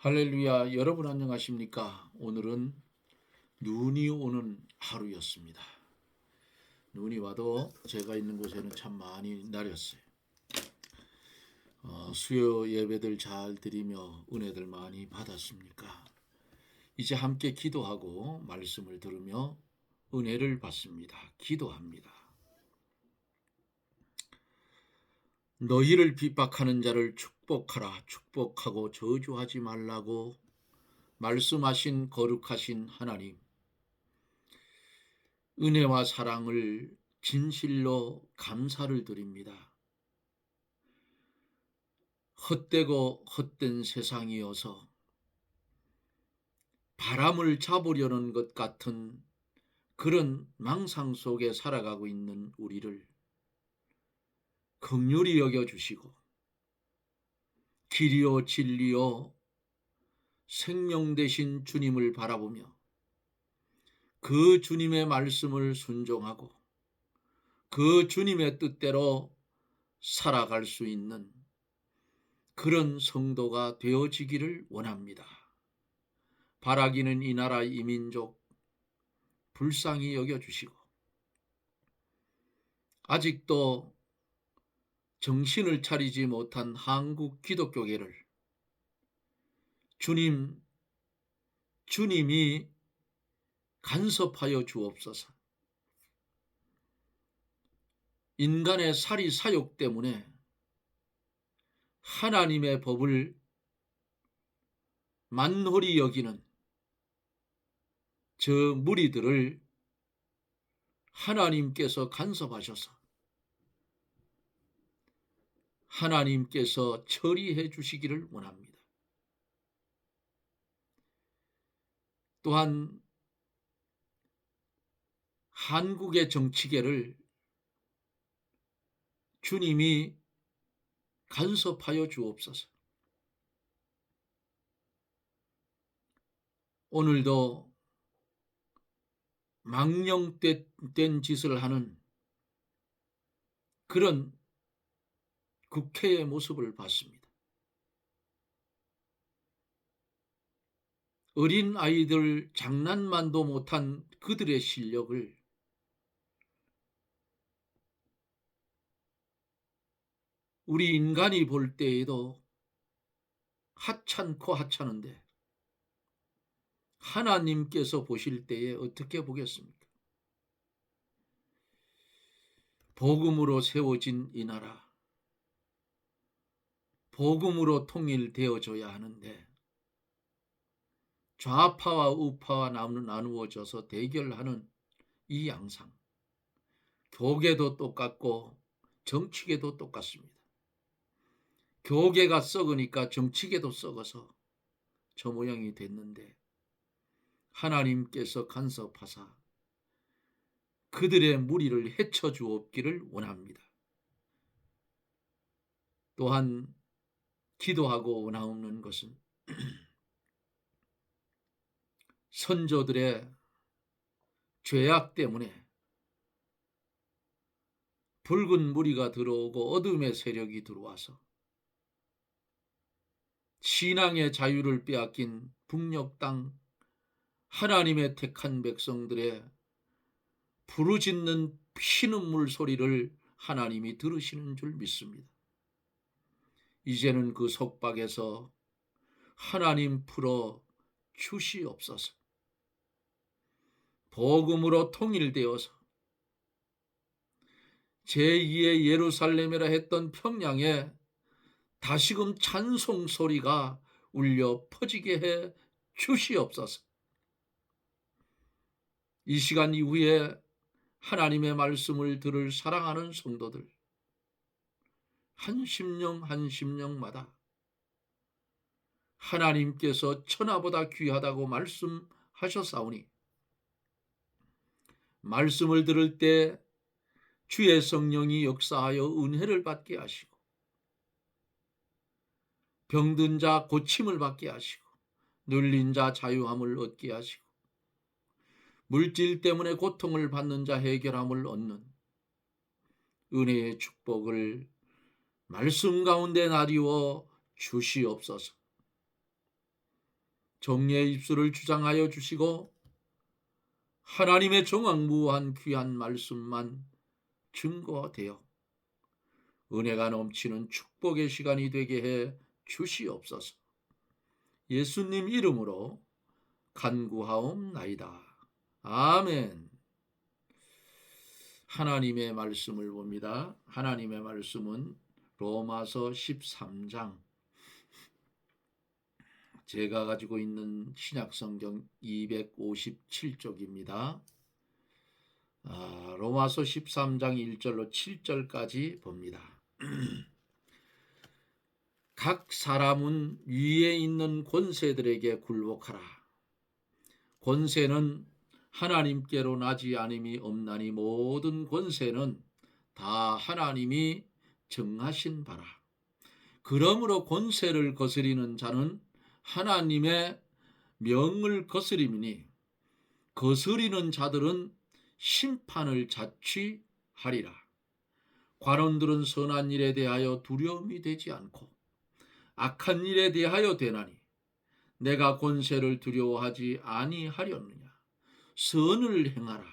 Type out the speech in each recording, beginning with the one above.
할렐루야, 여러분 안녕하십니까? 오늘은 눈이 오는 하루였습니다. 눈이 와도 제가 있는 곳에는 참 많이 내렸어요. 수요 예배들 잘 드리며 은혜들 많이 받았습니까? 이제 함께 기도하고 말씀을 들으며 은혜를 받습니다. 기도합니다. 너희를 핍박하는 자를 축복하라. 축복하고 저주하지 말라고 말씀하신 거룩하신 하나님, 은혜와 사랑을 진실로 감사를 드립니다. 헛되고 헛된 세상이어서 바람을 잡으려는 것 같은 그런 망상 속에 살아가고 있는 우리를 긍휼히 여겨주시고 길이요 진리요 생명 되신 주님을 바라보며 그 주님의 말씀을 순종하고 그 주님의 뜻대로 살아갈 수 있는 그런 성도가 되어지기를 원합니다. 바라기는 이 나라 이 민족 불쌍히 여겨주시고 아직도 정신을 차리지 못한 한국 기독교계를 주님이 간섭하여 주옵소서. 인간의 사리 사욕 때문에 하나님의 법을 만홀히 여기는 저 무리들을 하나님께서 간섭하셔서 하나님께서 처리해 주시기를 원합니다. 또한 한국의 정치계를 주님이 간섭하여 주옵소서. 오늘도 망령된 짓을 하는 그런 국회의 모습을 봤습니다. 어린 아이들 장난만도 못한 그들의 실력을 우리 인간이 볼 때에도 하찮고 하찮은데 하나님께서 보실 때에 어떻게 보겠습니까? 복음으로 세워진 이 나라, 복음으로 통일되어져야 하는데 좌파와 우파와 나누어져서 대결하는 이 양상, 교계도 똑같고 정치계도 똑같습니다. 교계가 썩으니까 정치계도 썩어서 저 모양이 됐는데 하나님께서 간섭하사 그들의 무리를 해쳐 주옵기를 원합니다. 또한 기도하고 원하옵는 것은 선조들의 죄악 때문에 붉은 무리가 들어오고 어둠의 세력이 들어와서 신앙의 자유를 빼앗긴 북녘 땅 하나님의 택한 백성들의 부르짖는 피눈물 소리를 하나님이 들으시는 줄 믿습니다. 이제는 그 속박에서 하나님 풀어 주시옵소서. 복음으로 통일되어서 제2의 예루살렘이라 했던 평양에 다시금 찬송 소리가 울려 퍼지게 해 주시옵소서. 이 시간 이후에 하나님의 말씀을 들을 사랑하는 성도들, 한 심령 한 심령마다 하나님께서 천하보다 귀하다고 말씀하셨사오니 말씀을 들을 때 주의 성령이 역사하여 은혜를 받게 하시고 병든 자 고침을 받게 하시고 눌린 자 자유함을 얻게 하시고 물질 때문에 고통을 받는 자 해결함을 얻는 은혜의 축복을 말씀 가운데 나리워 주시옵소서. 정의의 입술을 주장하여 주시고 하나님의 정확무한 귀한 말씀만 증거되어 은혜가 넘치는 축복의 시간이 되게 해 주시옵소서. 예수님 이름으로 간구하옵나이다. 아멘. 하나님의 말씀을 봅니다. 하나님의 말씀은 로마서 13장, 제가 가지고 있는 신약성경 257쪽입니다. 로마서 13장 1절로 7절까지 봅니다. 각 사람은 위에 있는 권세들에게 굴복하라. 권세는 하나님께로 나지 않음이 없나니 모든 권세는 다 하나님이 정하신 바라. 그러므로 권세를 거스리는 자는 하나님의 명을 거스림이니 거스리는 자들은 심판을 자취하리라. 관원들은 선한 일에 대하여 두려움이 되지 않고 악한 일에 대하여 되나니 내가 권세를 두려워하지 아니하려느냐. 선을 행하라.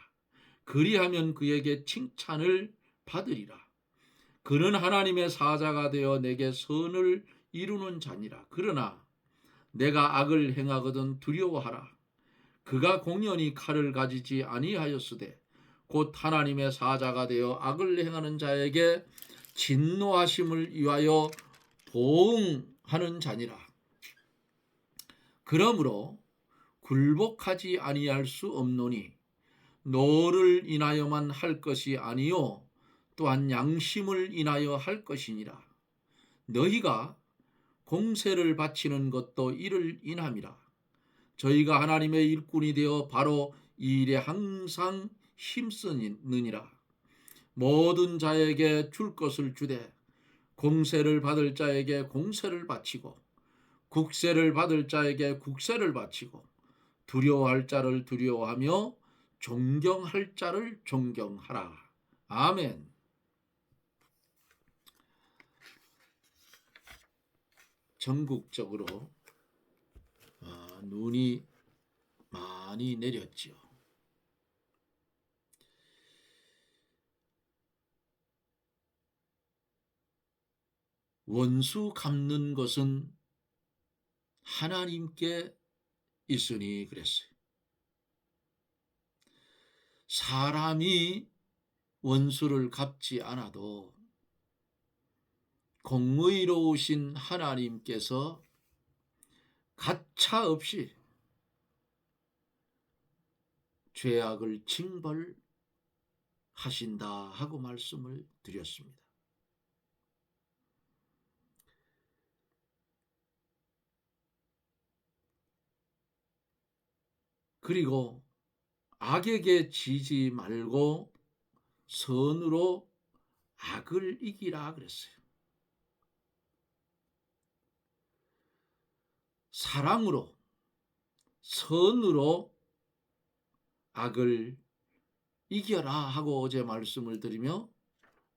그리하면 그에게 칭찬을 받으리라. 그는 하나님의 사자가 되어 내게 선을 이루는 자니라. 그러나 내가 악을 행하거든 두려워하라. 그가 공연히 칼을 가지지 아니하였으되 곧 하나님의 사자가 되어 악을 행하는 자에게 진노하심을 위하여 보응하는 자니라. 그러므로 굴복하지 아니할 수 없노니 노를 인하여만 할 것이 아니요 또한 양심을 인하여 할 것이니라. 너희가 공세를 바치는 것도 이를 인함이라. 저희가 하나님의 일꾼이 되어 바로 이 일에 항상 힘쓰느니라. 모든 자에게 줄 것을 주되 공세를 받을 자에게 공세를 바치고 국세를 받을 자에게 국세를 바치고 두려워할 자를 두려워하며 존경할 자를 존경하라. 아멘. 전국적으로 눈이 많이 내렸지요. 원수 갚는 것은 하나님께 있으니 그랬어요. 사람이 원수를 갚지 않아도 공의로우신 하나님께서 가차 없이 죄악을 징벌하신다 하고 말씀을 드렸습니다. 그리고 악에게 지지 말고 선으로 악을 이기라 그랬어요. 사랑으로 선으로 악을 이겨라 하고 어제 말씀을 드리며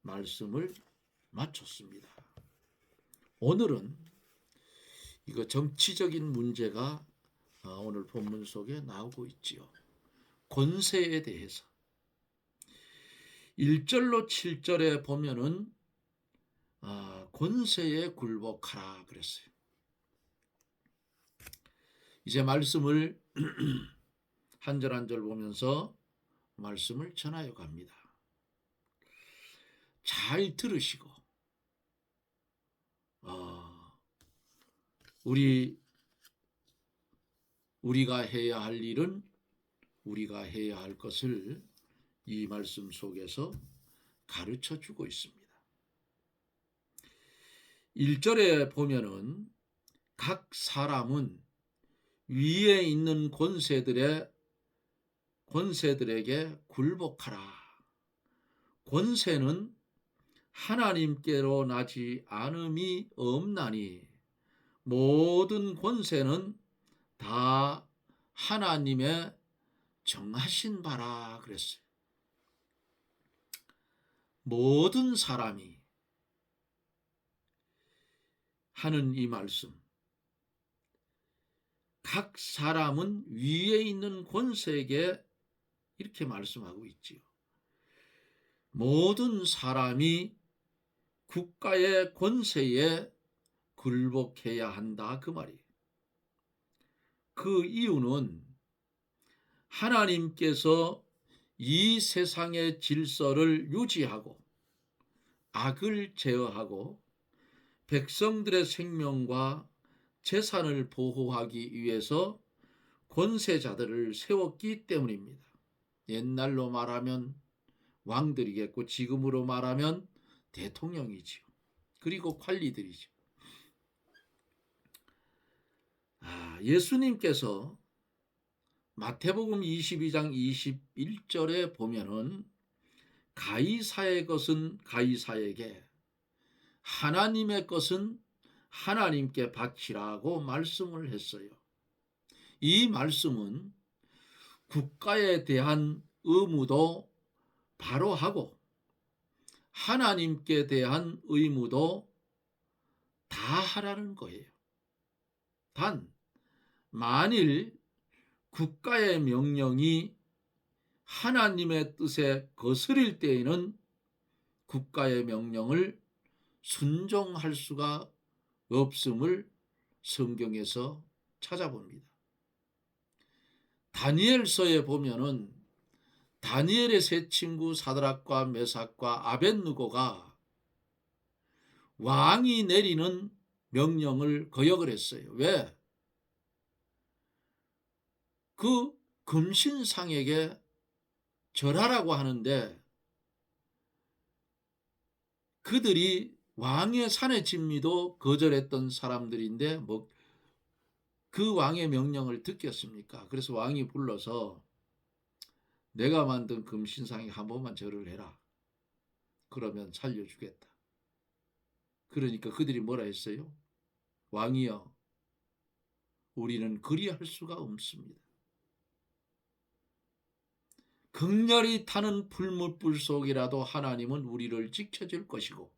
말씀을 마쳤습니다. 오늘은 이거 정치적인 문제가 오늘 본문 속에 나오고 있지요. 권세에 대해서 1절로 7절에 보면은 권세에 굴복하라 그랬어요. 이제 말씀을 한 절 한 절 보면서 말씀을 전하여 갑니다. 잘 들으시고 우리가 해야 할 일은 우리가 해야 할 것을 이 말씀 속에서 가르쳐 주고 있습니다. 1절에 보면은 각 사람은 위에 있는 권세들에게 굴복하라. 권세는 하나님께로 나지 않음이 없나니 모든 권세는 다 하나님의 정하신 바라 그랬어요. 모든 사람이 하는 이 말씀, 각 사람은 위에 있는 권세에게 이렇게 말씀하고 있지요. 모든 사람이 국가의 권세에 굴복해야 한다 그 말이에요. 그 이유는 하나님께서 이 세상의 질서를 유지하고 악을 제어하고 백성들의 생명과 재산을 보호하기 위해서 권세자들을 세웠기 때문입니다. 옛날로 말하면 왕들이겠고 지금으로 말하면 대통령이지요. 그리고 관리들이죠. 예수님께서 마태복음 22장 21절에 보면은 가이사의 것은 가이사에게 하나님의 것은 하나님께 바치라고 말씀을 했어요. 이 말씀은 국가에 대한 의무도 바로 하고 하나님께 대한 의무도 다 하라는 거예요. 단 만일 국가의 명령이 하나님의 뜻에 거스릴 때에는 국가의 명령을 순종할 수가 없음을 성경에서 찾아봅니다. 다니엘서에 보면은 다니엘의 세 친구 사드락과 메삭과 아벳느고가 왕이 내리는 명령을 거역을 했어요. 왜? 그 금신상에게 절하라고 하는데 그들이 왕의 산의 진미도 거절했던 사람들인데 그 왕의 명령을 듣겠습니까? 그래서 왕이 불러서 내가 만든 금신상에 한 번만 절을 해라. 그러면 살려주겠다. 그러니까 그들이 뭐라 했어요? 왕이여, 우리는 그리할 수가 없습니다. 극렬히 타는 풀무불 속이라도 하나님은 우리를 지켜줄 것이고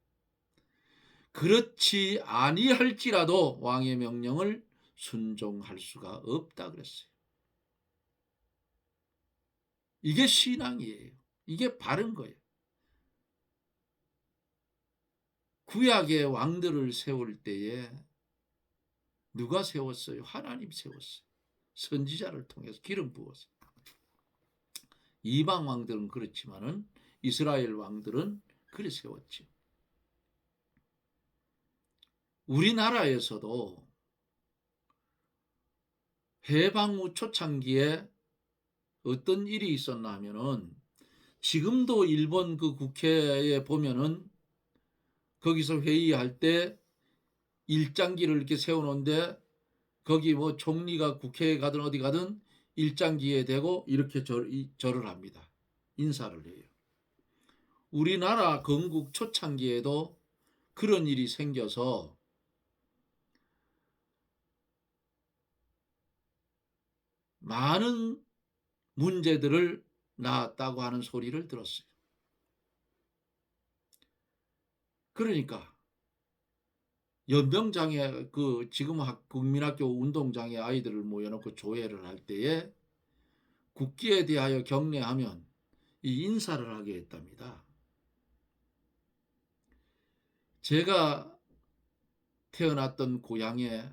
그렇지 아니할지라도 왕의 명령을 순종할 수가 없다 그랬어요. 이게 신앙이에요. 이게 바른 거예요. 구약의 왕들을 세울 때에 누가 세웠어요? 하나님 세웠어요. 선지자를 통해서 기름 부었어요. 이방 왕들은 그렇지만은 이스라엘 왕들은 그래 세웠죠. 우리나라에서도 해방 후 초창기에 어떤 일이 있었나 하면은 지금도 일본 그 국회에 보면은 거기서 회의할 때 일장기를 이렇게 세워놓는데 거기 뭐 총리가 국회에 가든 어디 가든 일장기에 대고 이렇게 절을 합니다. 인사를 해요. 우리나라 건국 초창기에도 그런 일이 생겨서 많은 문제들을 낳았다고 하는 소리를 들었어요. 그러니까 연병장애 지금 국민학교 운동장에 아이들을 모여놓고 조회를 할 때에 국기에 대하여 경례하면 이 인사를 하게 했답니다. 제가 태어났던 고향의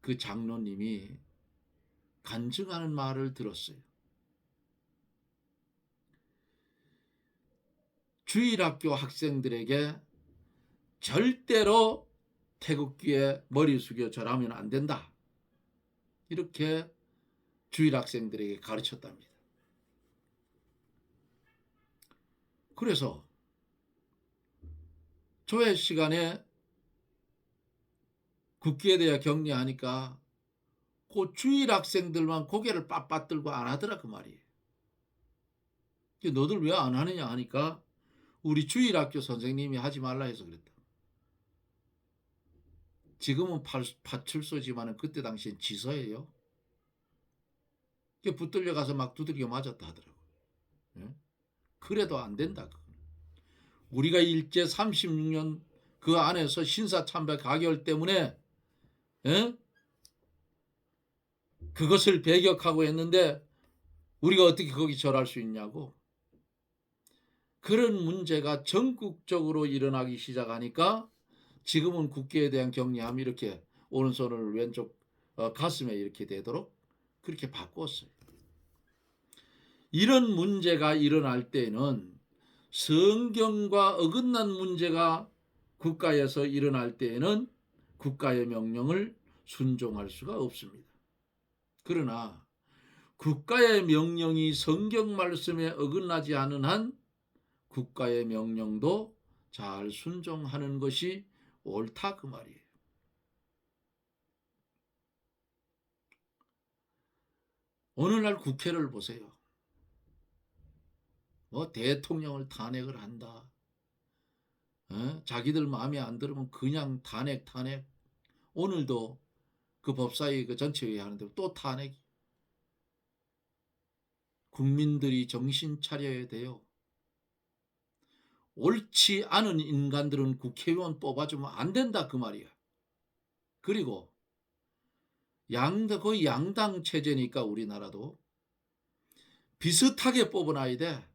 그 장로님이 간증하는 말을 들었어요. 주일학교 학생들에게 절대로 태극기에 머리 숙여 절하면 안 된다. 이렇게 주일학생들에게 가르쳤답니다. 그래서 조회 시간에 국기에 대해 경례하니까 그 주일학생들만 고개를 빳빳 들고 안 하더라 그 말이에요. 너들 왜 안 하느냐 하니까 우리 주일학교 선생님이 하지 말라 해서 그랬다. 지금은 파출소지만 그때 당시엔 지서예요. 붙들려 가서 막 두들겨 맞았다 하더라고요. 예? 그래도 안 된다. 우리가 일제 36년 그 안에서 신사참배 가결 때문에 예? 그것을 배격하고 했는데 우리가 어떻게 거기 절할 수 있냐고. 그런 문제가 전국적으로 일어나기 시작하니까 지금은 국기에 대한 경외함이 이렇게 오른손을 왼쪽 가슴에 이렇게 되도록 그렇게 바꿨어요. 이런 문제가 일어날 때는 성경과 어긋난 문제가 국가에서 일어날 때에는 국가의 명령을 순종할 수가 없습니다. 그러나 국가의 명령이 성경 말씀에 어긋나지 않은 한 국가의 명령도 잘 순종하는 것이 옳다 그 말이에요. 오늘날 국회를 보세요. 뭐 대통령을 탄핵을 한다. 자기들 마음에 안 들으면 그냥 탄핵. 오늘도 그 법사위 그 전체회의 하는데 또 탄핵. 국민들이 정신 차려야 돼요. 옳지 않은 인간들은 국회의원 뽑아주면 안 된다 그 말이야. 그리고 거의 양당 체제니까 우리나라도 비슷하게 뽑아놔야 돼.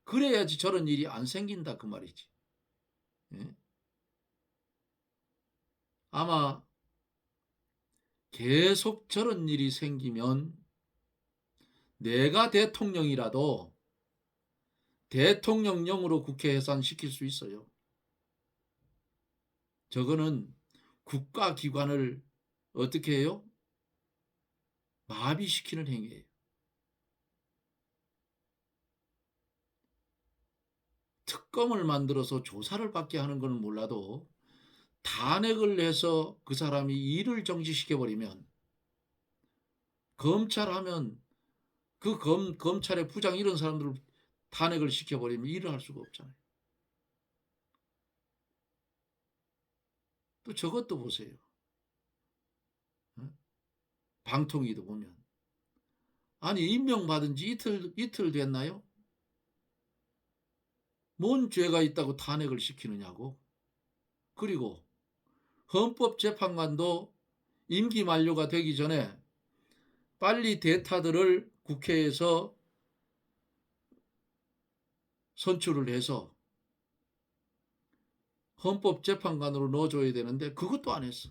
그래야지 저런 일이 안 생긴다 그 말이지. 예? 아마 계속 저런 일이 생기면 내가 대통령이라도 대통령령으로 국회 해산시킬 수 있어요. 저거는 국가기관을 어떻게 해요? 마비시키는 행위예요. 특검을 만들어서 조사를 받게 하는 건 몰라도 탄핵을 해서 그 사람이 일을 정지시켜버리면 검찰하면 그 검찰의 부장 이런 사람들을 탄핵을 시켜버리면 일을 할 수가 없잖아요. 또 저것도 보세요. 방통위도 보면 아니 임명받은 지 이틀 됐나요? 뭔 죄가 있다고 탄핵을 시키느냐고. 그리고 헌법재판관도 임기 만료가 되기 전에 빨리 대타들을 국회에서 선출을 해서 헌법재판관으로 넣어줘야 되는데 그것도 안 했어.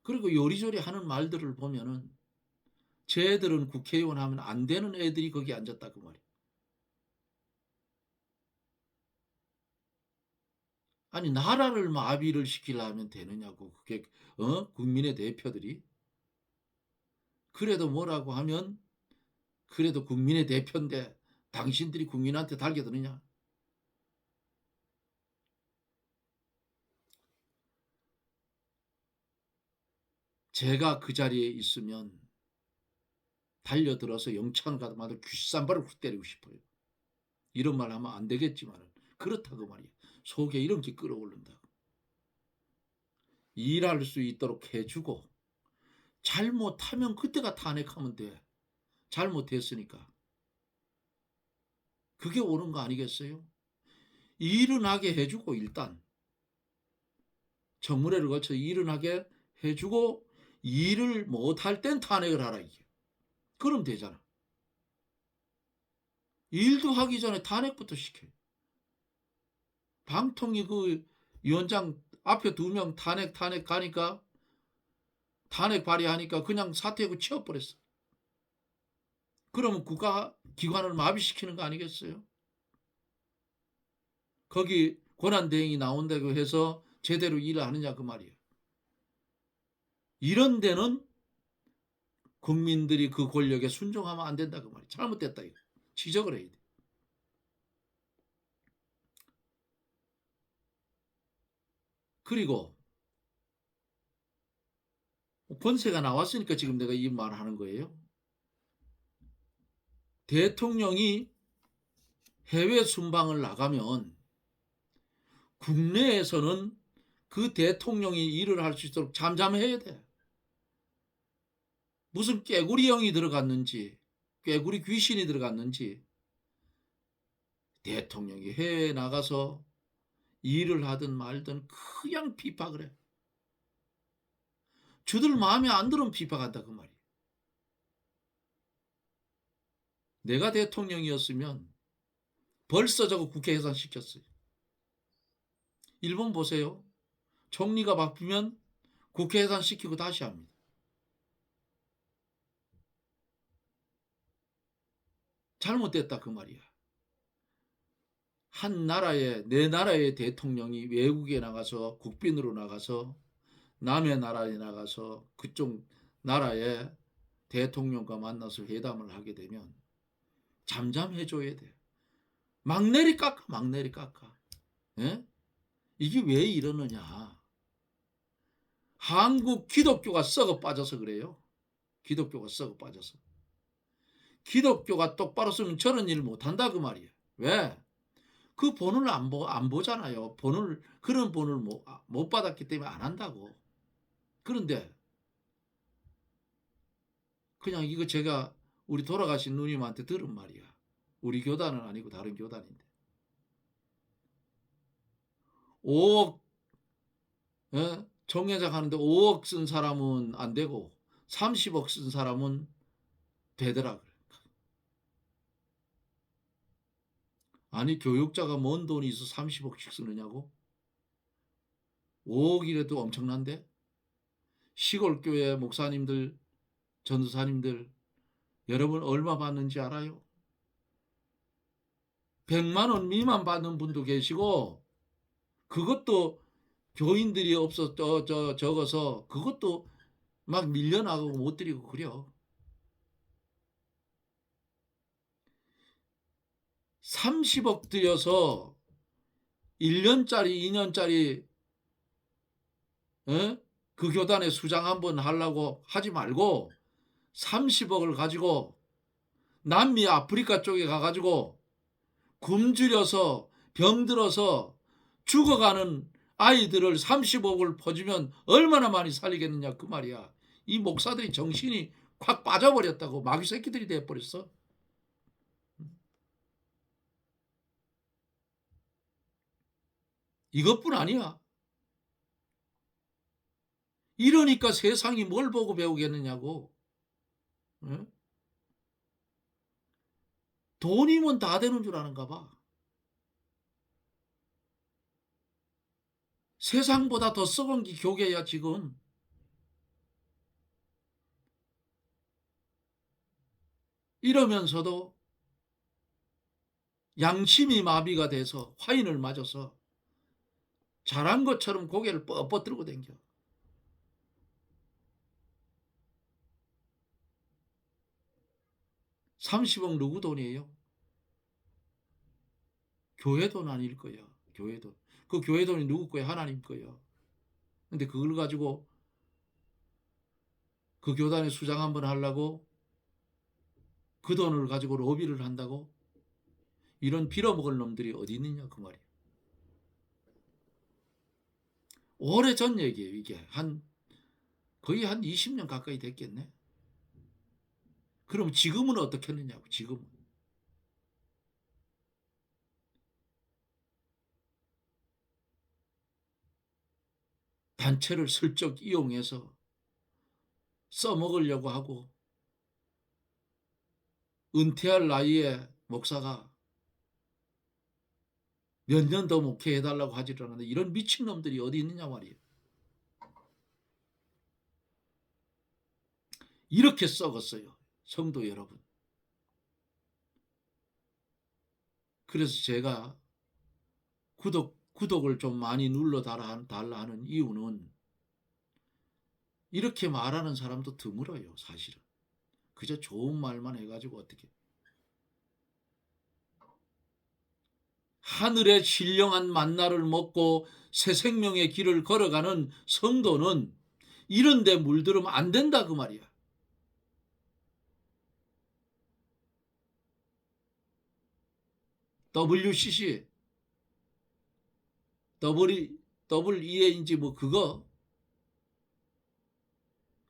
그리고 요리조리 하는 말들을 보면은 쟤들은 국회의원 하면 안 되는 애들이 거기 앉았다 그 말이야. 아니 나라를 마비를 시키려면 되느냐고. 그게 국민의 대표들이. 그래도 뭐라고 하면 그래도 국민의 대표인데 당신들이 국민한테 달겨드느냐. 제가 그 자리에 있으면 달려들어서 영창을 가다마다 귀쌈발을 훅 때리고 싶어요. 이런 말 하면 안 되겠지만 그렇다고 말이야. 속에 이런 게 끌어오른다고. 일할 수 있도록 해주고 잘못하면 그때가 탄핵하면 돼. 잘못했으니까. 그게 옳은 거 아니겠어요? 일은 하게 해주고 일단 청문회를 거쳐 일은 하게 해주고 일을 못할 땐 탄핵을 하라 이게. 그럼 되잖아. 일도 하기 전에 탄핵부터 시켜요. 방통위 그 위원장 앞에 2명 탄핵 가니까 탄핵 발의하니까 그냥 사퇴하고 치워버렸어. 그러면 국가기관을 마비시키는 거 아니겠어요? 거기 권한대행이 나온다고 해서 제대로 일을 하느냐 그 말이에요. 이런 데는 국민들이 그 권력에 순종하면 안 된다 그 말이에요. 잘못됐다 이거. 지적을 해야 돼. 그리고 권세가 나왔으니까 지금 내가 이 말을 하는 거예요. 대통령이 해외 순방을 나가면 국내에서는 그 대통령이 일을 할 수 있도록 잠잠해야 돼. 무슨 깨구리 영이 들어갔는지 깨구리 귀신이 들어갔는지 대통령이 해외에 나가서 일을 하든 말든 그냥 비박을 해. 주들 마음에 안 들으면 비판한다 그 말이에요. 내가 대통령이었으면 벌써 저거 국회 해산시켰어요. 일본 보세요. 총리가 바뀌면 국회 해산시키고 다시 합니다. 잘못됐다 그 말이야. 한 나라의 내 나라의 대통령이 외국에 나가서 국빈으로 나가서 남의 나라에 나가서 그쪽 나라의 대통령과 만나서 회담을 하게 되면 잠잠해줘야 돼. 막내리 깎아 막내리 깎아. 예? 이게 왜 이러느냐. 한국 기독교가 썩어 빠져서 그래요. 기독교가 썩어 빠져서. 기독교가 똑바로 쓰면 저런 일 못한다 그 말이에요. 왜? 그 본을 안 보잖아요. 그런 본을 못 받았기 때문에 안 한다고. 그런데 그냥 이거 제가 우리 돌아가신 누님한테 들은 말이야. 우리 교단은 아니고 다른 교단인데. 5억 총회장 하는데 5억 쓴 사람은 안 되고 30억 쓴 사람은 되더라. 아니 교육자가 뭔 돈이 있어 30억씩 쓰느냐고? 5억이라도 엄청난데? 시골교회 목사님들 전도사님들 여러분 얼마 받는지 알아요? 100만 원 미만 받는 분도 계시고 그것도 교인들이 적어서 그것도 막 밀려나가고 못 드리고 그래요. 30억 들여서 1년짜리 2년짜리 그 교단에 수장 한번 하려고 하지 말고 30억을 가지고 남미 아프리카 쪽에 가가지고 굶주려서 병들어서 죽어가는 아이들을 30억을 퍼주면 얼마나 많이 살리겠느냐 그 말이야. 이 목사들이 정신이 확 빠져버렸다고. 마귀 새끼들이 돼버렸어. 이것뿐 아니야. 이러니까 세상이 뭘 보고 배우겠느냐고. 응? 돈이면 다 되는 줄 아는가 봐. 세상보다 더 썩은 게 교계야 지금. 이러면서도 양심이 마비가 돼서 화인을 맞아서 잘한 것처럼 고개를 뻣뻣 들고 댕겨. (30억) 누구 돈이에요? 교회 돈 아닐 거야. 교회 돈. 그 교회 돈이 누구 거야? 하나님 거야. 근데 그걸 가지고 그 교단에 수장 한번 하려고 그 돈을 가지고 로비를 한다고? 이런 빌어먹을 놈들이 어디 있느냐 그 말이에요. 오래전 얘기예요. 이게 거의 한 20년 가까이 됐겠네. 그럼 지금은 어떻게 했느냐고. 지금은 단체를 슬쩍 이용해서 써먹으려고 하고 은퇴할 나이에 목사가 몇 년 더 목회해달라고 하지를 않는데 이런 미친놈들이 어디 있느냐 말이에요. 이렇게 썩었어요. 성도 여러분. 그래서 제가 구독을 좀 많이 눌러달라 하는 이유는 이렇게 말하는 사람도 드물어요. 사실은. 그저 좋은 말만 해가지고 어떻게. 하늘의 신령한 만나를 먹고 새 생명의 길을 걸어가는 성도는 이런 데 물들으면 안 된다 그 말이야. WCC WEA인지 뭐 그거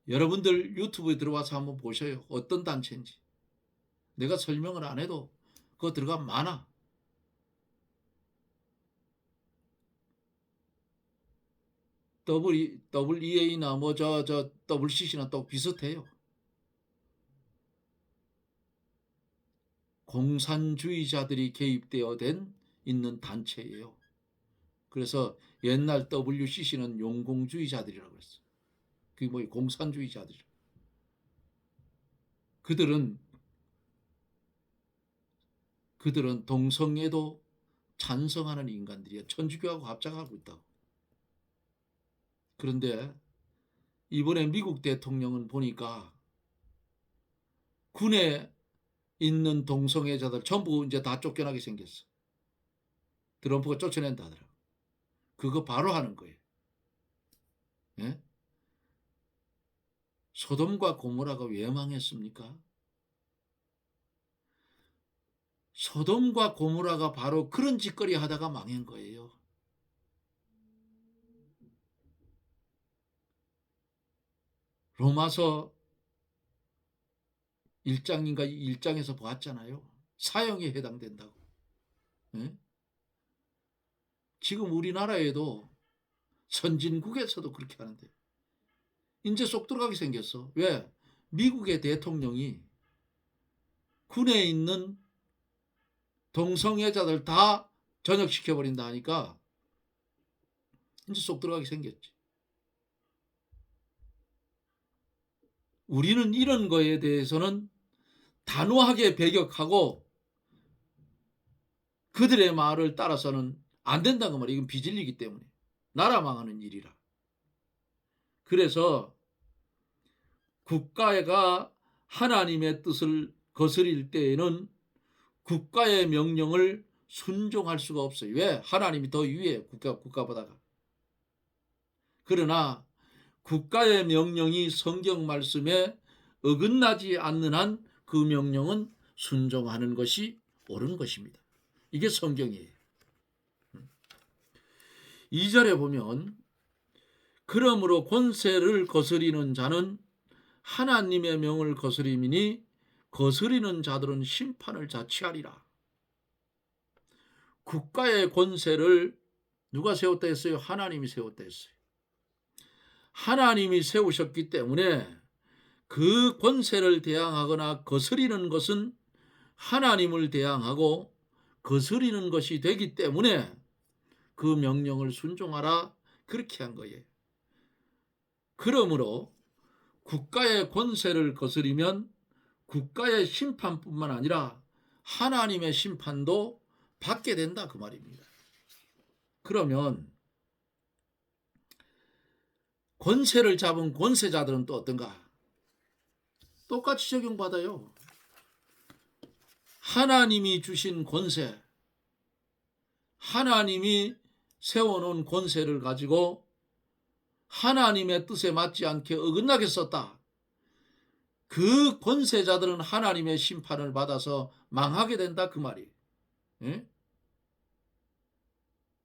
여러분들 유튜브에 들어와서 한번 보셔요. 어떤 단체인지. 내가 설명을 안 해도 그거 들어가면 많아. WEA나 뭐 WCC나 또 비슷해요. 공산주의자들이 개입되어 있는 단체예요. 그래서 옛날 WCC는 용공주의자들이라고 했어요. 그게 뭐 공산주의자들. 그들은 동성애도 찬성하는 인간들이야. 천주교하고 합작하고 있다고. 그런데 이번에 미국 대통령은 보니까 군에 있는 동성애자들 전부 이제 다 쫓겨나게 생겼어. 트럼프가 쫓아낸다 하더라고. 그거 바로 하는 거예요. 예? 소돔과 고모라가 왜 망했습니까? 소돔과 고모라가 바로 그런 짓거리 하다가 망한 거예요. 로마서 1장인가 1장에서 보았잖아요. 사형에 해당된다고. 예? 지금 우리나라에도 선진국에서도 그렇게 하는데 이제 쏙 들어가게 생겼어. 왜? 미국의 대통령이 군에 있는 동성애자들 다 전역시켜버린다 하니까 이제 쏙 들어가게 생겼지. 우리는 이런 거에 대해서는 단호하게 배격하고 그들의 말을 따라서는 안 된다는 말이야. 이건 비진리기 때문에. 나라 망하는 일이라. 그래서 국가가 하나님의 뜻을 거스릴 때에는 국가의 명령을 순종할 수가 없어요. 왜? 하나님이 더 위에 국가보다가. 그러나 국가의 명령이 성경 말씀에 어긋나지 않는 한 그 명령은 순종하는 것이 옳은 것입니다. 이게 성경이에요. 2절에 보면 그러므로 권세를 거스리는 자는 하나님의 명을 거스림이니 거스리는 자들은 심판을 자취하리라. 국가의 권세를 누가 세웠다 했어요? 하나님이 세웠다 했어요. 하나님이 세우셨기 때문에 그 권세를 대항하거나 거스리는 것은 하나님을 대항하고 거스리는 것이 되기 때문에 그 명령을 순종하라 그렇게 한 거예요. 그러므로 국가의 권세를 거스리면 국가의 심판뿐만 아니라 하나님의 심판도 받게 된다 그 말입니다. 그러면 권세를 잡은 권세자들은 또 어떤가? 똑같이 적용받아요. 하나님이 주신 권세, 하나님이 세워놓은 권세를 가지고 하나님의 뜻에 맞지 않게 어긋나게 썼다. 그 권세자들은 하나님의 심판을 받아서 망하게 된다 그 말이에요. 예?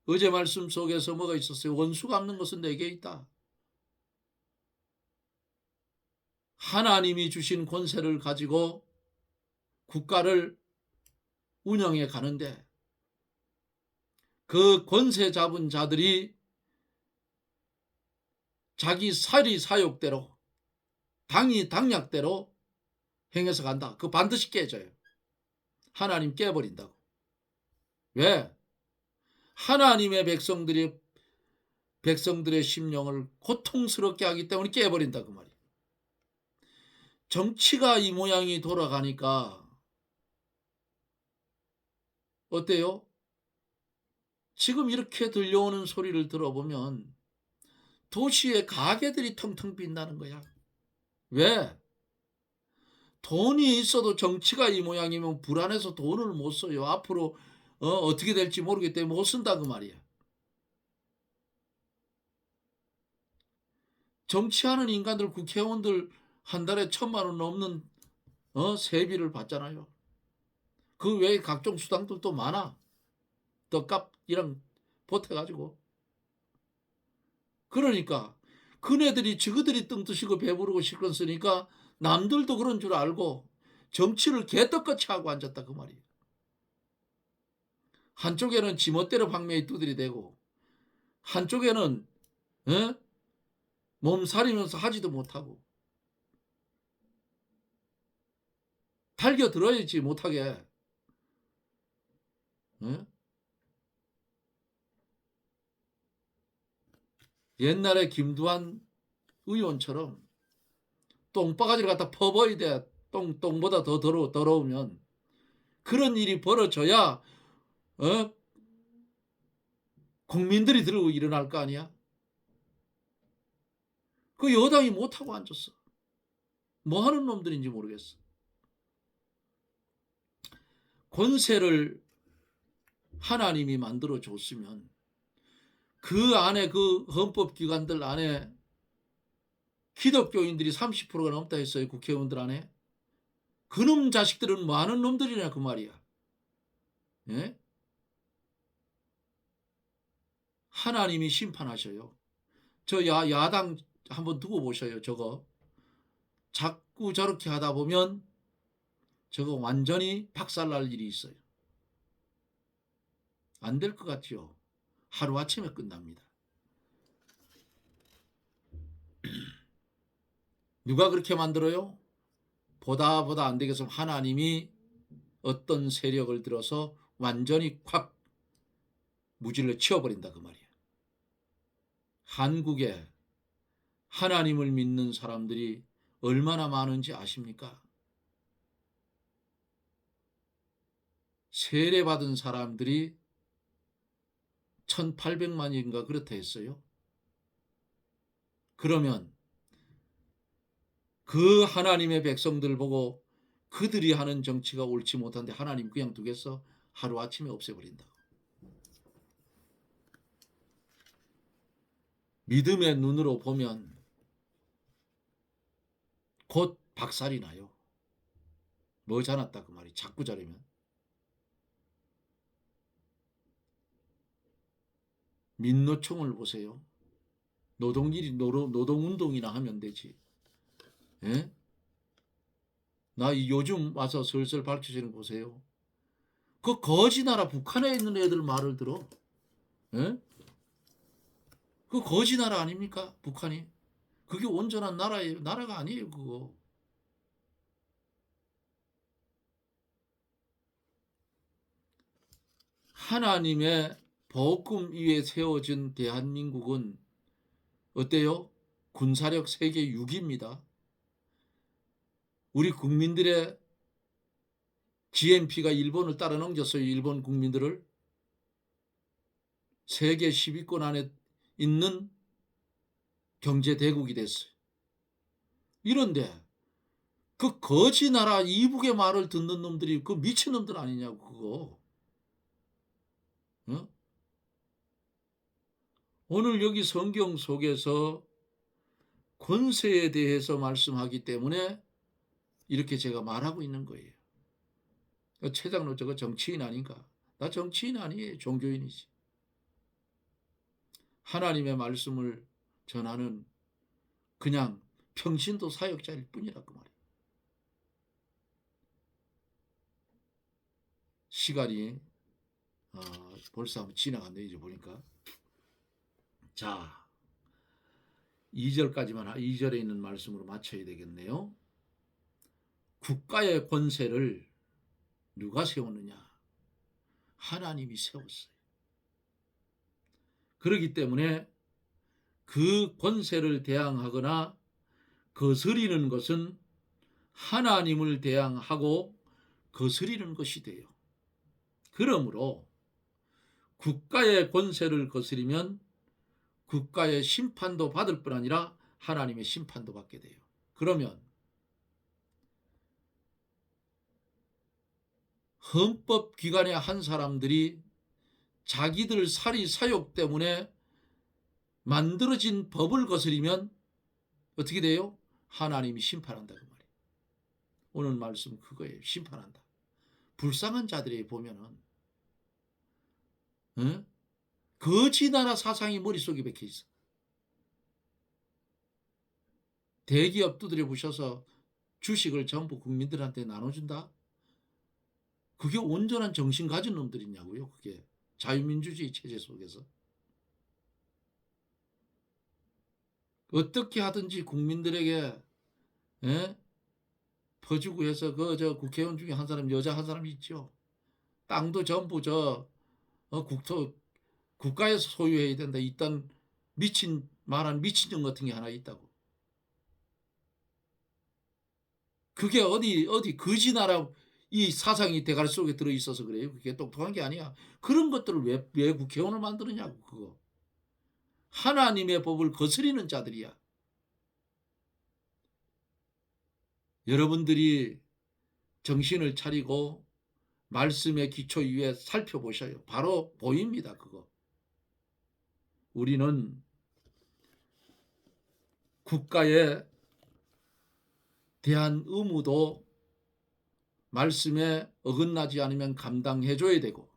어제 말씀 속에서 뭐가 있었어요? 원수 갚는 것은 내게 있다. 하나님이 주신 권세를 가지고 국가를 운영해 가는데 그 권세 잡은 자들이 자기 사리사욕대로 당약대로 행해서 간다. 그거 반드시 깨져요. 하나님 깨버린다고. 왜? 하나님의 백성들의 심령을 고통스럽게 하기 때문에 깨버린다 그 말이에요. 정치가 이 모양이 돌아가니까 어때요? 지금 이렇게 들려오는 소리를 들어보면 도시의 가게들이 텅텅 빈다는 거야. 왜? 돈이 있어도 정치가 이 모양이면 불안해서 돈을 못 써요. 앞으로 어떻게 될지 모르기 때문에 못 쓴다 그 말이야. 정치하는 인간들, 국회의원들 한 달에 1,000만 원 넘는 세비를 받잖아요. 그 외에 각종 수당들도 많아. 떡값이랑 보태가지고. 그러니까 그네들이 저그들이 등 뜨시고 배부르고 실컷 쓰니까 남들도 그런 줄 알고 정치를 개떡같이 하고 앉았다 그 말이에요. 한쪽에는 지멋대로 방매에 두드리대고 한쪽에는 몸살이면서 하지도 못하고 달겨들어야지 못하게. 예? 옛날에 김두한 의원처럼 똥바가지를 갖다 퍼버야 돼. 똥보다 더 더러우면. 그런 일이 벌어져야 국민들이 들고 일어날 거 아니야. 그 여당이 못하고 앉았어. 뭐 하는 놈들인지 모르겠어. 권세를 하나님이 만들어 줬으면 그 안에 그 헌법기관들 안에 기독교인들이 30%가 넘다 했어요. 국회의원들 안에. 그놈 자식들은 뭐 하는 놈들이냐 그 말이야. 예? 하나님이 심판하셔요. 저 야당 한번 두고 보셔요. 저거 자꾸 저렇게 하다 보면 저거 완전히 박살날 일이 있어요. 안 될 것 같죠. 하루아침에 끝납니다. 누가 그렇게 만들어요? 보다 안 되겠으면 하나님이 어떤 세력을 들어서 완전히 콱 무질러 치워버린다 그 말이야. 한국에 하나님을 믿는 사람들이 얼마나 많은지 아십니까? 세례받은 사람들이 1800만인가 그렇다 했어요. 그러면 그 하나님의 백성들 보고 그들이 하는 정치가 옳지 못한데 하나님 그냥 두겠어? 하루아침에 없애버린다고. 믿음의 눈으로 보면 곧 박살이 나요. 뭐 잘났다 그 말이. 자꾸 자르면. 민노총을 보세요. 노동운동이나 하면 되지. 예? 나 요즘 와서 슬슬 밝혀지는 거 보세요. 그 거지 나라 북한에 있는 애들 말을 들어. 예? 그 거지 나라 아닙니까? 북한이. 그게 온전한 나라예요. 나라가 아니에요 그거. 하나님의 복음 위에 세워진 대한민국은 어때요? 군사력 세계 6위입니다. 우리 국민들의 GNP가 일본을 따라 넘겼어요. 일본 국민들을. 세계 10위권 안에 있는 경제대국이 됐어요. 이런데 그 거지 나라 이북의 말을 듣는 놈들이 그 미친놈들 아니냐고 그거. 어? 오늘 여기 성경 속에서 권세에 대해서 말씀하기 때문에 이렇게 제가 말하고 있는 거예요. 최장로 저거 정치인 아닌가? 나 정치인 아니에요. 종교인이지. 하나님의 말씀을 전하는 그냥 평신도 사역자일 뿐이라고 말이에요. 시간이 벌써 한번 지나갔네 이제 보니까. 자, 2절에 있는 말씀으로 맞춰야 되겠네요. 국가의 권세를 누가 세웠느냐? 하나님이 세웠어요. 그렇기 때문에 그 권세를 대항하거나 거스리는 것은 하나님을 대항하고 거스리는 것이 돼요. 그러므로 국가의 권세를 거스리면 국가의 심판도 받을 뿐 아니라 하나님의 심판도 받게 돼요. 그러면 헌법기관의 한 사람들이 자기들 사리 사욕 때문에 만들어진 법을 거스리면 어떻게 돼요? 하나님이 심판한다 그 말이에요. 오늘 말씀 그거예요. 심판한다. 불쌍한 자들이 보면은 거지 나라 사상이 머릿속에 박혀 있어. 대기업 두드려 부셔서 주식을 전부 국민들한테 나눠준다? 그게 온전한 정신 가진 놈들이냐고요. 그게 자유민주주의 체제 속에서. 어떻게 하든지 국민들에게 예? 퍼주고 해서 저 국회의원 중에 한 사람 여자 한 사람 있죠. 땅도 전부 국가에서 소유해야 된다. 이딴 말한 미친년 같은 게 하나 있다고. 그게 어디 거지 나라 이 사상이 대가리 속에 들어 있어서 그래요. 그게 똑똑한 게 아니야. 그런 것들을 왜 국회의원을 만드느냐고. 그거 하나님의 법을 거스리는 자들이야. 여러분들이 정신을 차리고 말씀의 기초 위에 살펴보셔요. 바로 보입니다. 그거. 우리는 국가에 대한 의무도 말씀에 어긋나지 않으면 감당해줘야 되고,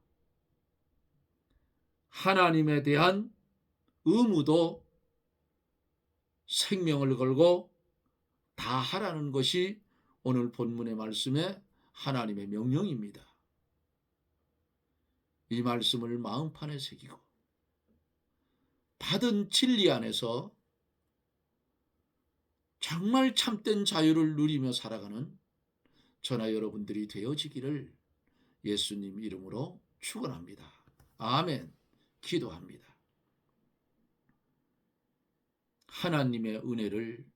하나님에 대한 의무도 생명을 걸고 다 하라는 것이 오늘 본문의 말씀에 하나님의 명령입니다. 이 말씀을 마음판에 새기고 받은 진리 안에서 정말 참된 자유를 누리며 살아가는 저나 여러분들이 되어지기를 예수님 이름으로 축원합니다. 아멘. 기도합니다. 하나님의 은혜를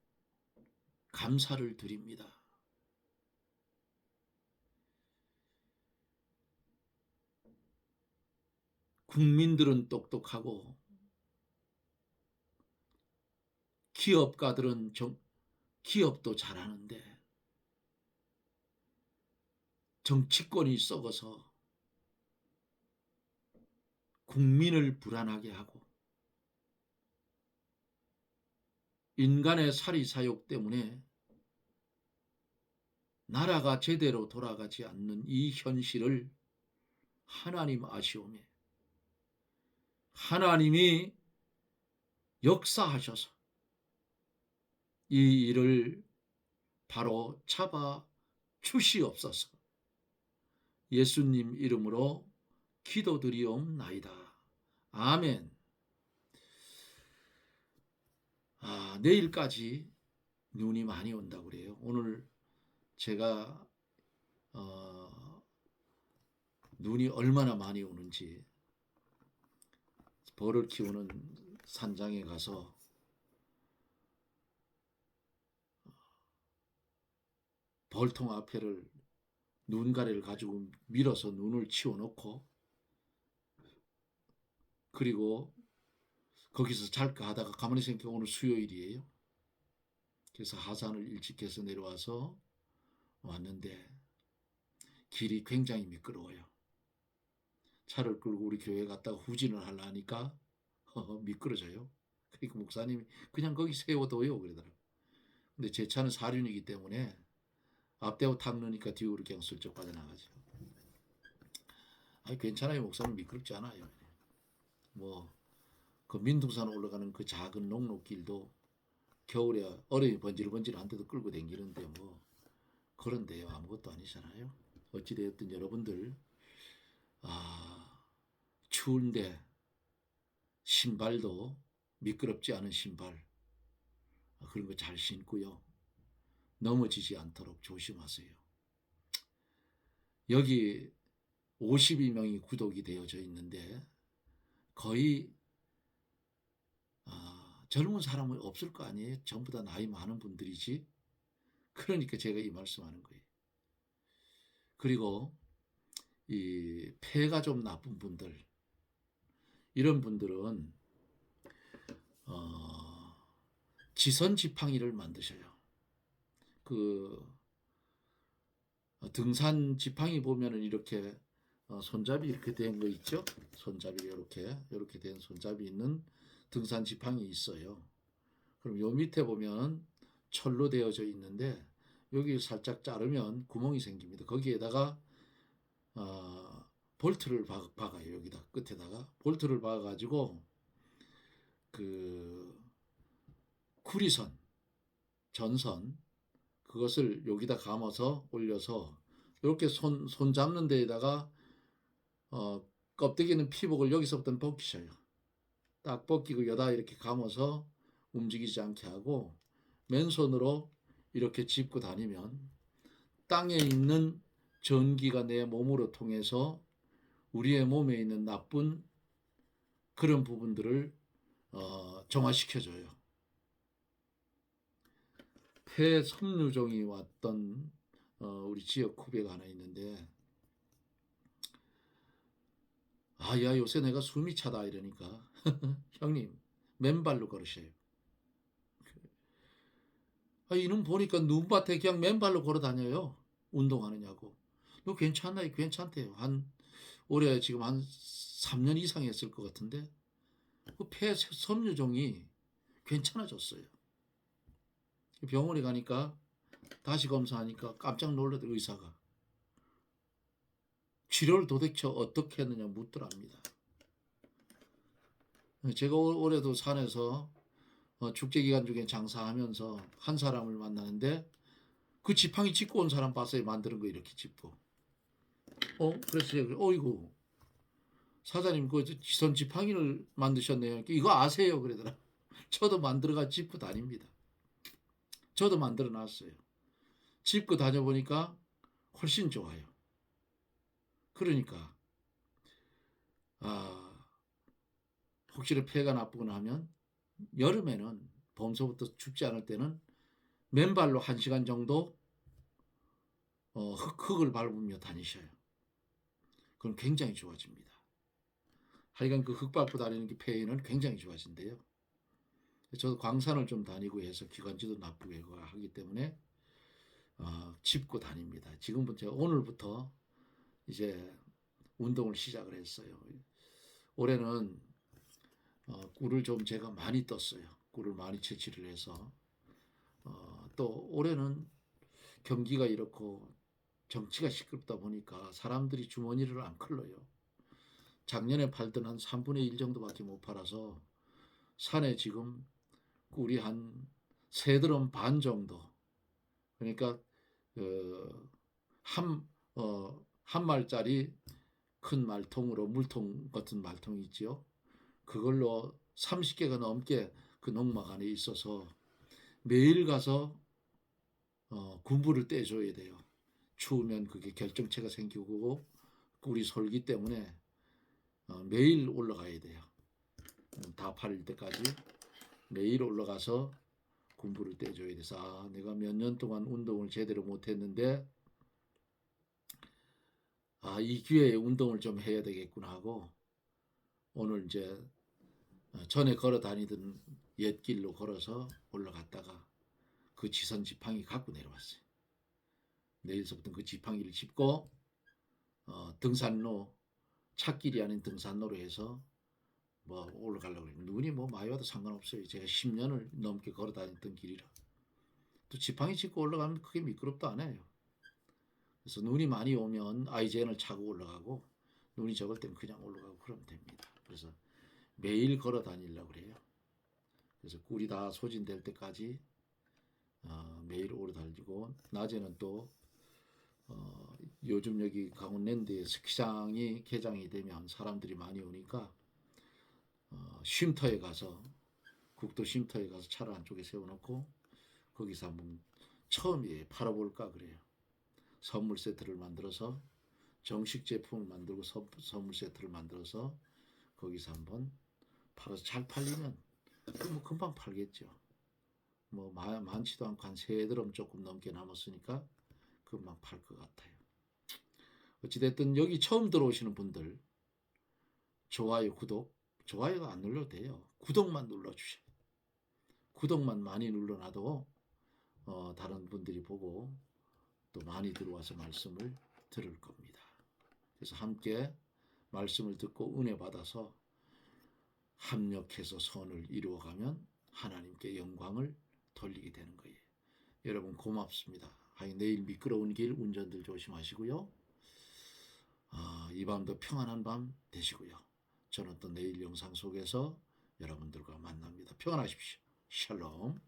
감사를 드립니다. 국민들은 똑똑하고 기업가들은 기업도 잘하는데 정치권이 썩어서 국민을 불안하게 하고 인간의 사리사욕 때문에 나라가 제대로 돌아가지 않는 이 현실을 하나님 아시오매 하나님이 역사하셔서 이 일을 바로 잡아 주시옵소서. 예수님 이름으로 기도드리옵나이다. 아멘. 내일까지 눈이 많이 온다고 그래요. 오늘 제가 눈이 얼마나 많이 오는지 벌을 키우는 산장에 가서 벌통 앞에를 눈가래를 가지고 밀어서 눈을 치워놓고 그리고 거기서 잘까 하다가 가만히 생각해 오늘 수요일이에요. 그래서 하산을 일찍 해서 내려와서 왔는데 길이 굉장히 미끄러워요. 차를 끌고 우리 교회 갔다가 후진을 하려니까 미끄러져요. 그러니까 목사님이 그냥 거기 세워둬요 그러더라고요. 근데 제 차는 4륜이기 때문에 앞대고 탁 넣으니까 뒤로 그냥 슬쩍 빠져나가죠. 괜찮아요. 목사님 미끄럽지 않아요. 그 민둥산 올라가는 그 작은 녹록길도 겨울에 얼음이 번질번질한데도 끌고 다니는데 그런데요. 아무것도 아니잖아요. 어찌되었든 여러분들 추운데 신발도 미끄럽지 않은 신발 그런 거 잘 신고요. 넘어지지 않도록 조심하세요. 여기 52명이 구독이 되어져 있는데 거의 젊은 사람은 없을 거 아니에요. 전부 다 나이 많은 분들이지. 그러니까 제가 이 말씀하는 거예요. 그리고 이 폐가 좀 나쁜 분들 이런 분들은 지선 지팡이를 만드셔요. 그 등산 지팡이 보면은 이렇게 손잡이 이렇게 된 거 있죠? 손잡이 이렇게 된 손잡이 있는 등산 지팡이 있어요. 그럼 요 밑에 보면 철로 되어져 있는데 여기 살짝 자르면 구멍이 생깁니다. 거기에다가 볼트를 박아요. 여기다 끝에다가 볼트를 박아가지고 그 구리선 전선 그것을 여기다 감아서 올려서 이렇게 손 잡는 데에다가 껍데기는 피복을 여기서부터 벗기셔요. 딱 벗기고 여다 이렇게 감아서 움직이지 않게 하고 맨손으로 이렇게 짚고 다니면 땅에 있는 전기가 내 몸으로 통해서 우리의 몸에 있는 나쁜 그런 부분들을 정화시켜줘요. 폐섬유종이 왔던 우리 지역 후배가 하나 있는데, 야, 요새 내가 숨이 차다 이러니까 형님 맨발로 걸으셔요. 이놈 보니까 눈밭에 그냥 맨발로 걸어 다녀요. 운동하느냐고. 너 괜찮나요? 괜찮대요. 올해 지금 한 3년 이상 했을 것 같은데 그 폐섬유종이 괜찮아졌어요. 병원에 가니까 다시 검사하니까 깜짝 놀라더라고요. 의사가 치료를 도대체 어떻게 했느냐 묻더랍니다. 제가 올해도 산에서 축제 기간 중에 장사하면서 한 사람을 만나는데 그 지팡이 짚고 온 사람 봤어요. 만드는 거 이렇게 짚고. 그랬어요. 어이구, 사장님 그 지선 지팡이를 만드셨네요. 이거 아세요? 그러더라. 저도 만들어가 짚고 다닙니다. 저도 만들어 놨어요. 짚고 다녀보니까 훨씬 좋아요. 그러니까 혹시나 폐가 나쁘거나 하면 여름에는 봄서부터 춥지 않을 때는 맨발로 1시간 정도 흙을 밟으며 다니셔요. 그럼 굉장히 좋아집니다. 하여간 그 흙 밟고 다니는 게 폐에는 굉장히 좋아진대요. 저도 광산을 좀 다니고 해서 기관지도 나쁘게 하기 때문에 짚고 다닙니다. 지금부터 오늘부터 이제 운동을 시작을 했어요. 올해는 꿀을 좀 제가 많이 떴어요. 꿀을 많이 채취를 해서 또 올해는 경기가 이렇고 정치가 시끄럽다 보니까 사람들이 주머니를 안 클러요. 작년에 팔던 한 3분의 1 정도밖에 못 팔아서 산에 지금 꿀이 한 3드럼 반 정도, 그러니까 한 말짜리 큰 말통으로, 물통 같은 말통이 있지요. 그걸로 30개가 넘게 그 농막 안에 있어서 매일 가서 군부를 떼줘야 돼요. 추우면 그게 결정체가 생기고 꿀이 솔기 때문에 매일 올라가야 돼요. 다 팔릴 때까지 매일 올라가서 군부를 떼줘야 돼서 내가 몇 년 동안 운동을 제대로 못했는데 이 기회에 운동을 좀 해야 되겠구나 하고 오늘 이제 전에 걸어 다니던 옛길로 걸어서 올라갔다가 그 지선 지팡이 갖고 내려왔어요. 내일서부터 그 지팡이를 짚고 등산로, 찻길이 아닌 등산로로 해서 올라가려고 해요. 눈이 많이 와도 상관없어요. 제가 10년을 넘게 걸어 다녔던 길이라. 또 지팡이 짚고 올라가면 크게 미끄럽도 않아요. 그래서 눈이 많이 오면 아이젠을 차고 올라가고 눈이 적을 때는 그냥 올라가고 그러면 됩니다. 그래서 매일 걸어 다니려고 그래요. 그래서 꿀이 다 소진될 때까지 매일 오래 달리고 낮에는 또 요즘 여기 강원랜드에 스키장이 개장이 되면 사람들이 많이 오니까 쉼터에 가서 국도 쉼터에 가서 차를 안쪽에 세워놓고 거기서 한번 처음에 팔아볼까 그래요. 선물 세트를 만들어서 정식 제품을 만들고 선물 세트를 만들어서 거기서 한번 팔아서 잘 팔리면 금방 팔겠죠. 많지도 않고 한 3드럼 조금 넘게 남았으니까 금방 팔 것 같아요. 어찌됐든 여기 처음 들어오시는 분들 좋아요, 구독, 좋아요가 안 눌러도 돼요. 구독만 눌러주세요. 구독만 많이 눌러놔도 다른 분들이 보고 또 많이 들어와서 말씀을 들을 겁니다. 그래서 함께 말씀을 듣고 은혜 받아서 합력해서 선을 이루어가면 하나님께 영광을 돌리게 되는 거예요. 여러분 고맙습니다. 내일 미끄러운 길 운전들 조심하시고요. 이 밤도 평안한 밤 되시고요. 저는 또 내일 영상 속에서 여러분들과 만납니다. 평안하십시오. 샬롬.